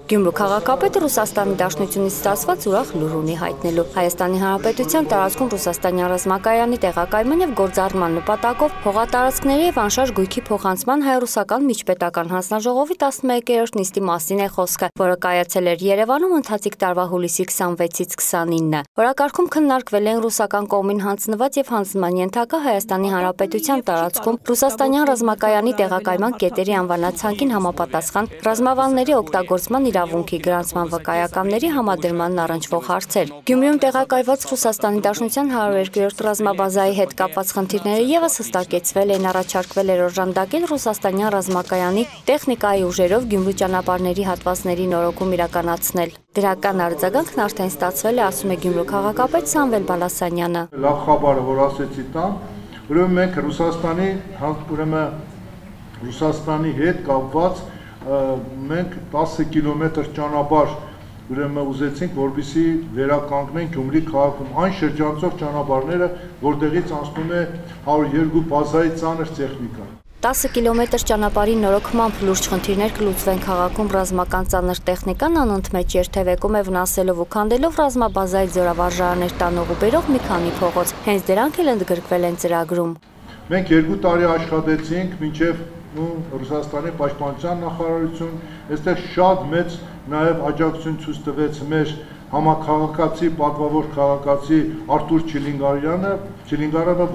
Գյումրու քաղաքապետը Ռուսաստանի Դաշնությունից ստացված ուրախ լուր ունի հայտնելու։ Հայաստանի Հանրապետության տարածքում Ռուսաստանյան ռազմակայանի տեղակայման եւ գործառնման նպատակով հողատարածքների եւ անշարժ գույքի փոխանցման հայ-ռուսական միջպետական հանձնաժողովի 11-րդ նիստի մասին է խոսքը, որը կայացել էր Երևանում ընթացիկ տարվա հուլիսի 26-ից 29-ը։ Որակարգում քննարկվել են ռուսական կողմին հանձնված եւ հանձնման ենթակա Հայաստանի Հանրապետության տարածքում Ռուսաստանյան ռազմակայանի տեղակայման կետերի անվանացանկին համապատասխան ռազմավարների օգտագործման իրավունքի գրանցման վկայականների համադրմանն առնչվող հարցեր։ Գյումրիում տեղակայված Ռուսաստանի Դաշնության 102-րդ ռազմաբազայի հետ կապված խնդիրները եւս հստակեցվել են, առաջարկվել էր օժանդակել Ռուսաստանյան ռազմակայանի տեխնիկայի ուժերով Գյումրու ճանապարհների հատվածների նորոգում իրականացնել։ Դրական արձագանքն արդեն ստացվել է, ասում է Գյումրու քաղաքապետ Սամվել Բալասանյանը։ Լավ խաբարը, որ ասեցի տան, ուրեմն մենք Ռուսաստանի հետ կապված մենք 10 կիլոմետր ճանապարհ ուրեմն ուզեցինք, որպեսզի վերականգնենք Գյումրի քաղաքում այն շրջանցող ճանապարհները, որտեղից անցնում է 102 բազայի ծանր տեխնիկա։ 10 կիլոմետր ճանապարհի նորոգմամբ լուրջ խնդիրներ կլուծվեն քաղաքում ռազմական ծանր տեխնիկան անընդմեջ երթևեկում է վնասելով ու քանդելով ռազմաբազայի զորավարժարաններ տանող ու բերող մի քանի փողոց։ Հենց դրանք էլ ընդգրկվել են ծրագրում։ Մենք 2 տարի աշխատեցինք մինչև Ռուսաստանի պաշտպանության նախարարություն, այստեղ շատ մեծ նաև աջակցություն ցույց տվեց մեր համաքաղաքացի, պատվավոր քաղաքացի Արտուր Չիլինգարյանը,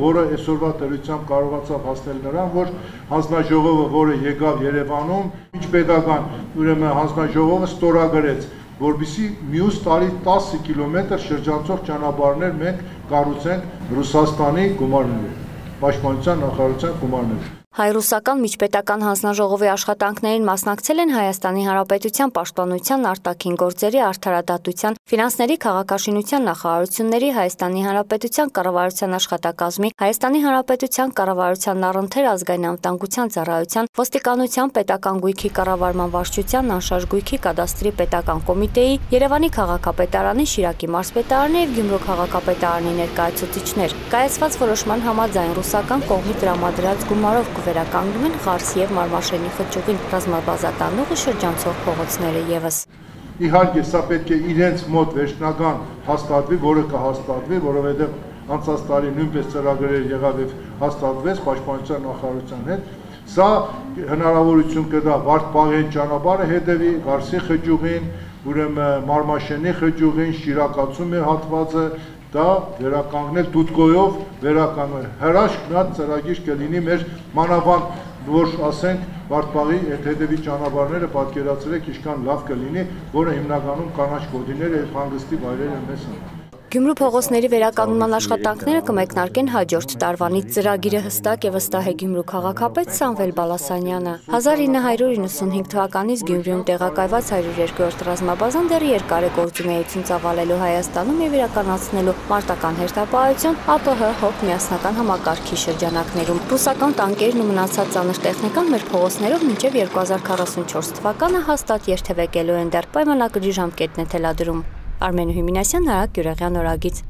որը այսօրվա տերությամբ կարողացավ հասնել նրան, որ հանձնաժողովը, որը եկավ Երևանում, միջպետական ուրեմն հանձնաժողովը ստորագրեց, որպեսզի մյուս տարի 10 կիլոմետր շրջանցող ճանապարհներ մենք կառուցենք Ռուսաստանի գումարներով, պաշտպանության նախարարության գումարներով։ Հայ-ռուսական միջպետական հանձնաժողովի աշխատանքներին մասնակցել են Հայաստանի Հանրապետության պաշտպանության, արտաքին գործերի, արդարադատության, ֆինանսների, քաղաքաշինության նախարարությունների, Հայաստանի Հանրապետության կառավարության աշխատակազմի, Հայաստանի Հանրապետության կառավարության առընթեր ազգային անվտանգության ծառայության, ոստիկանության պետական գույքի կառավարման վարչության, անշարժ գույքի կադաստրի պետական կոմիտեի, Երևանի քաղաքապետարանի, Շիրակի մարզպետարանի եւ Գյումրու քաղաքապետարանի ներկայացուցիչներ։ Կայացված որոշման համաձայն ռուսական կողմի տրամադրած գումարով վերականգնում են Ղարս եւ Մարմաշենի խճուղին ռազմաբազատանողը շրջանցող փողոցները եւս։ Իհարկե, սա պետք է իրենց մոտ վերջնական հաստատվի, որը կհաստատվի, որովհետեւ անցած տարի նույնպես ծրագրեր եղավ եւ հաստատվեց պաշտպանության նախարարության հետ։ Սա հնարավորություն կտա Վարդպաղեն ճանապարհը հետևի Ղարսի խճուղին, ուրեմն Մարմաշենի խճուղին, Շիրակացում է հատվածը դա վերականգնել դուտկոյով վերականգնել։ Հրաշքնած ծրագիր կլինի մեր մանավանդ, որ ասենք Վարդպաղի հետևի ճանապարհները պատկերացրեք ինչքան լավ կլինի, որը հիմնականում կանաչ գոտիները եւ հանգստի վայրեր են մեզ համար։ Գյումրու փողոցների վերականգնման աշխատանքները կմեկնարկեն հաջորդ տարվանից։ Ծրագիրը հստակ է վստահ է Գյումրու քաղաքապետ Սամվել Բալասանյանը։ 1995 թվականից Գյումրիում տեղակայված 102-րդ ռազմաբազան դեռ երկար է գործունեություն ծավալելու Հայաստանում եւ իրականացնելու մարտական հերթապահություն ԱՊՀ հոկ միասնական համակարգի շրջանակներում։ Ռուսական տանկերն ու մնացած ծանր տեխնիկան մեր փողոցներով մինչև 2044 թվականը հաստատ երթևեկելու են դեռ պայմանագրի ժամկետն է թելադրում։ Արմեն Հյումինասյան, Նարեկ Գյուրեղյան, Օրագից։